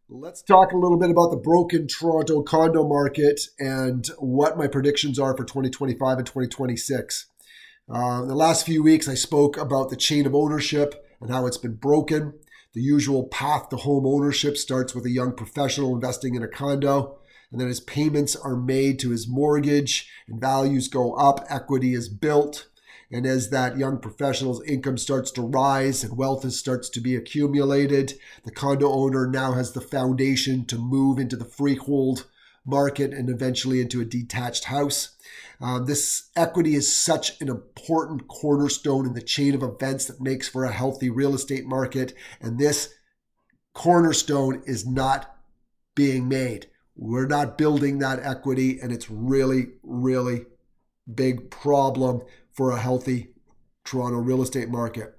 Let's talk a little bit about the broken Toronto condo market and what my predictions are for 2025 and 2026. In the last few weeks, I spoke about the chain of ownership and how it's been broken. The usual path to home ownership starts with a young professional investing in a condo, and then his payments are made to his mortgage and values go up, equity is built. And as that young professional's income starts to rise and wealth starts to be accumulated, the condo owner now has the foundation to move into the freehold market and eventually into a detached house. This equity is such an important cornerstone in the chain of events that makes for a healthy real estate market. And this cornerstone is not being made. We're not building that equity, and it's really, really big problem for a healthy Toronto real estate market.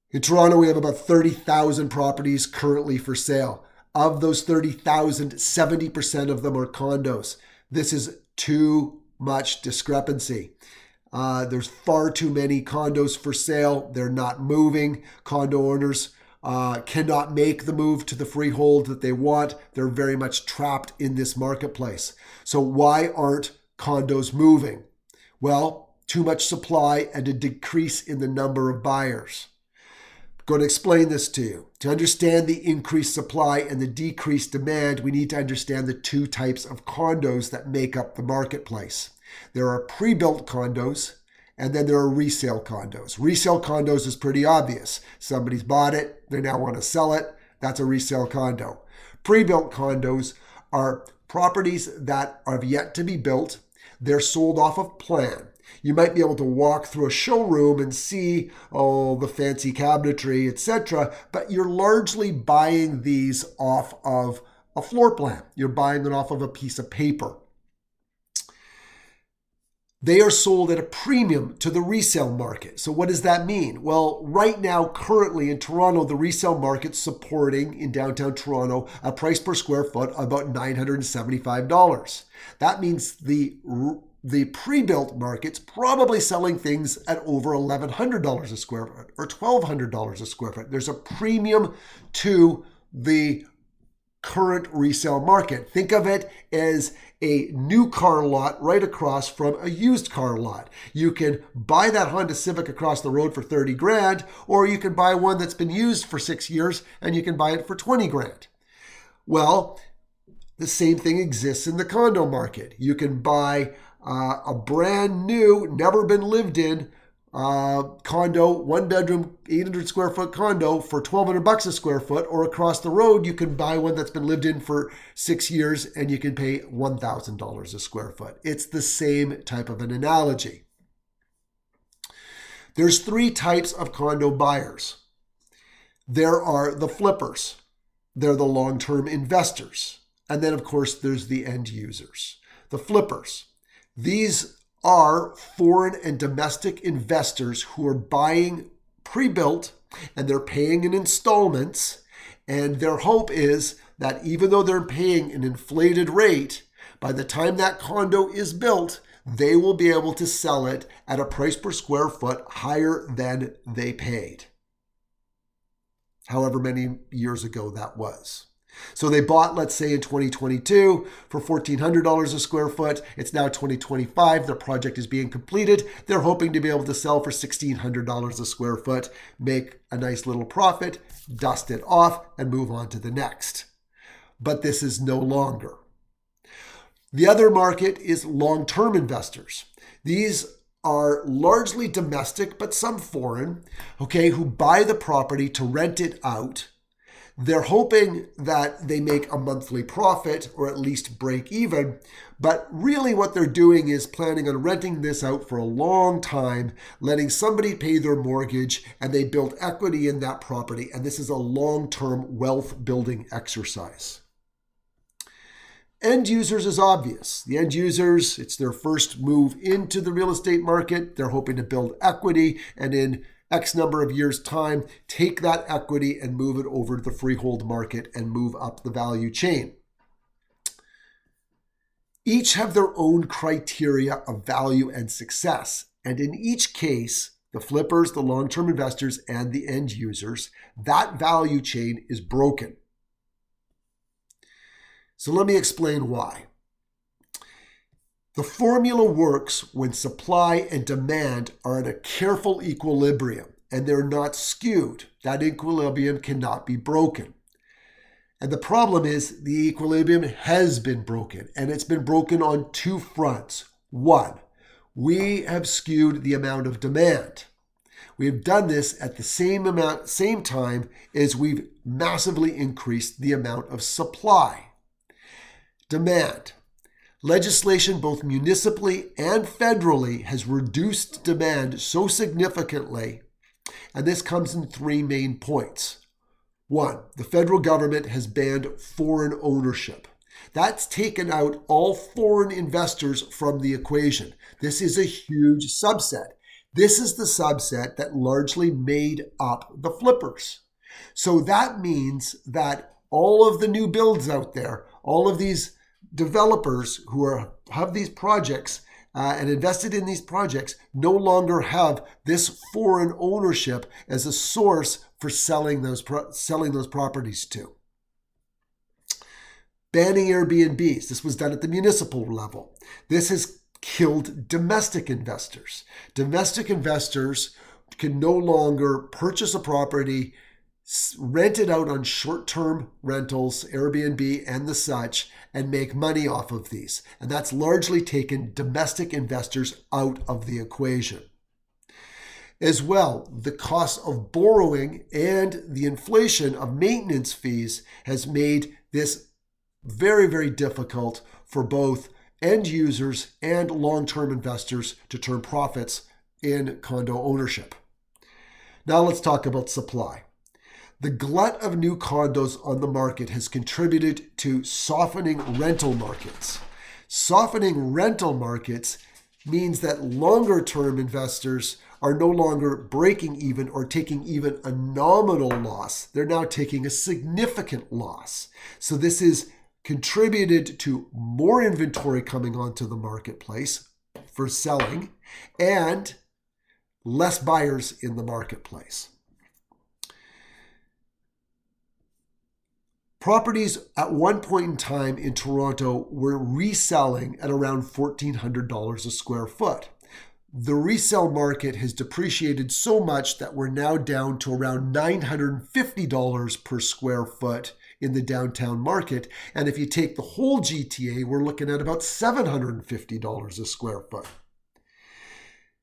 In Toronto, we have about 30,000 properties currently for sale. Of those 30,000, 70% of them are condos. This is too much discrepancy. There's far too many condos for sale. They're not moving. Condo owners cannot make the move to the freehold that they want. They're very much trapped in this marketplace. So why aren't condos moving? Well, too much supply and a decrease in the number of buyers. I'm going to explain this to you. To understand the increased supply and the decreased demand, we need to understand the two types of condos that make up the marketplace. There are pre-built condos, and then there are resale condos. Resale condos is pretty obvious. Somebody's bought it, they now want to sell it. That's a resale condo. Pre-built condos are properties that have yet to be built. They're sold off of plan. You might be able to walk through a showroom and see, the fancy cabinetry, etc., but you're largely buying these off of a floor plan. You're buying them off of a piece of paper. They are sold at a premium to the resale market. So what does that mean? Well, right now, currently in Toronto, the resale market's supporting in downtown Toronto a price per square foot of about $975. That means the pre-built market's probably selling things at over $1,100 a square foot or $1,200 a square foot. There's a premium to the current resale market. Think of it as a new car lot right across from a used car lot. You can buy that Honda Civic across the road for 30 grand, or you can buy one that's been used for 6 years and you can buy it for 20 grand. Well, the same thing exists in the condo market. You can buy a brand new, never been lived in condo, one bedroom, 800 square foot condo for $1,200 a square foot, or across the road, you can buy one that's been lived in for 6 years and you can pay $1,000 a square foot. It's the same type of an analogy. There's three types of condo buyers. There are the flippers. They're the long-term investors. And then, of course, there's the end users. The flippers. These are foreign and domestic investors who are buying pre-built and they're paying in installments. And their hope is that even though they're paying an inflated rate, by the time that condo is built, they will be able to sell it at a price per square foot higher than they paid. However many years ago that was. So they bought, let's say in 2022 for $1,400 a square foot. It's now 2025. Their project is being completed. They're hoping to be able to sell for $1,600 a square foot, make a nice little profit, dust it off, and move on to the next. But this is no longer. The other market is long-term investors. These are largely domestic, but some foreign, who buy the property to rent it out. They're hoping that they make a monthly profit or at least break even, but really what they're doing is planning on renting this out for a long time, letting somebody pay their mortgage, and they build equity in that property. And this is a long-term wealth building exercise. End users is obvious. The end users, it's their first move into the real estate market. They're hoping to build equity and in X number of years' time, take that equity and move it over to the freehold market and move up the value chain. Each have their own criteria of value and success. And in each case, the flippers, the long-term investors, and the end users, that value chain is broken. So let me explain why. The formula works when supply and demand are in a careful equilibrium and they're not skewed. That equilibrium cannot be broken. And the problem is the equilibrium has been broken, and it's been broken on two fronts. One, we have skewed the amount of demand. We have done this at the same time as we've massively increased the amount of supply. Demand. Legislation, both municipally and federally, has reduced demand so significantly, and this comes in three main points. One, the federal government has banned foreign ownership. That's taken out all foreign investors from the equation. This is a huge subset. This is the subset that largely made up the flippers. So that means that all of the new builds out there, all of these developers who have these projects and invested in these projects no longer have this foreign ownership as a source for selling those properties to. Banning Airbnbs. This was done at the municipal level. This has killed domestic investors. Domestic investors can no longer purchase a property, rent it out on short-term rentals, Airbnb and the such, and make money off of these. And that's largely taken domestic investors out of the equation. As well, the cost of borrowing and the inflation of maintenance fees has made this very, very difficult for both end users and long-term investors to turn profits in condo ownership. Now let's talk about supply. The glut of new condos on the market has contributed to softening rental markets. Softening rental markets means that longer-term investors are no longer breaking even or taking even a nominal loss. They're now taking a significant loss. So this is contributed to more inventory coming onto the marketplace for selling and less buyers in the marketplace. Properties at one point in time in Toronto were reselling at around $1,400 a square foot. The resale market has depreciated so much that we're now down to around $950 per square foot in the downtown market. And if you take the whole GTA, we're looking at about $750 a square foot.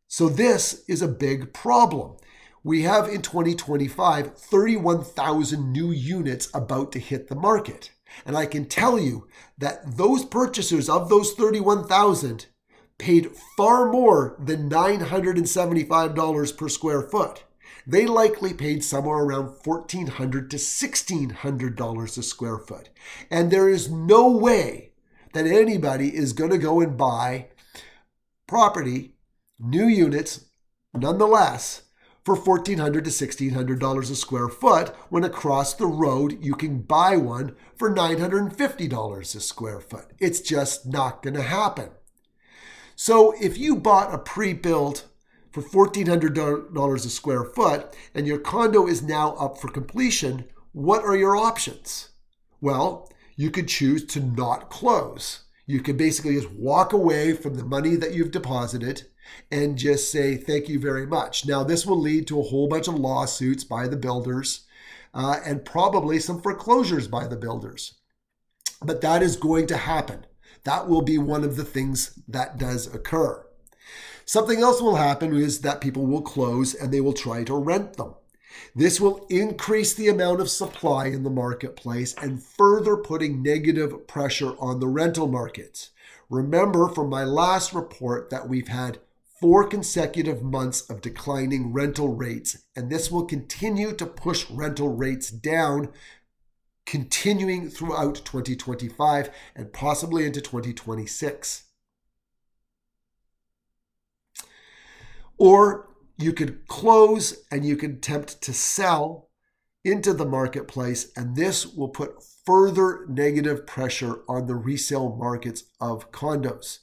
So this is a big problem. We have in 2025, 31,000 new units about to hit the market. And I can tell you that those purchasers of those 31,000 paid far more than $975 per square foot. They likely paid somewhere around $1,400 to $1,600 a square foot. And there is no way that anybody is going to go and buy property, new units, nonetheless, for $1,400 to $1,600 a square foot when across the road you can buy one for $950 a square foot. It's just not going to happen. So if you bought a pre-built for $1,400 a square foot and your condo is now up for completion, what are your options? Well, you could choose to not close. You could basically just walk away from the money that you've deposited and just say, thank you very much. Now, this will lead to a whole bunch of lawsuits by the builders and probably some foreclosures by the builders. But that is going to happen. That will be one of the things that does occur. Something else will happen is that people will close and they will try to rent them. This will increase the amount of supply in the marketplace and further putting negative pressure on the rental markets. Remember from my last report that we've had 4 consecutive months of declining rental rates, and this will continue to push rental rates down, continuing throughout 2025 and possibly into 2026. Or you could close and you could attempt to sell into the marketplace, and this will put further negative pressure on the resale markets of condos.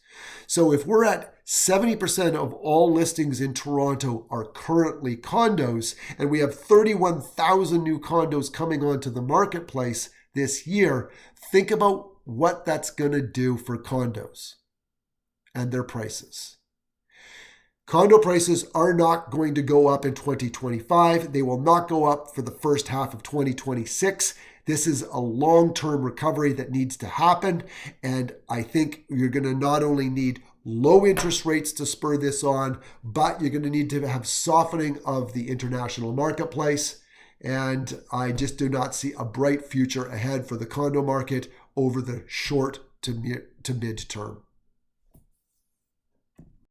So if we're at 70% of all listings in Toronto are currently condos, and we have 31,000 new condos coming onto the marketplace this year, think about what that's going to do for condos and their prices. Condo prices are not going to go up in 2025. They will not go up for the first half of 2026. This is a long-term recovery that needs to happen. And I think you're going to not only need low interest rates to spur this on, but you're going to need to have softening of the international marketplace. And I just do not see a bright future ahead for the condo market over the short to mid-term.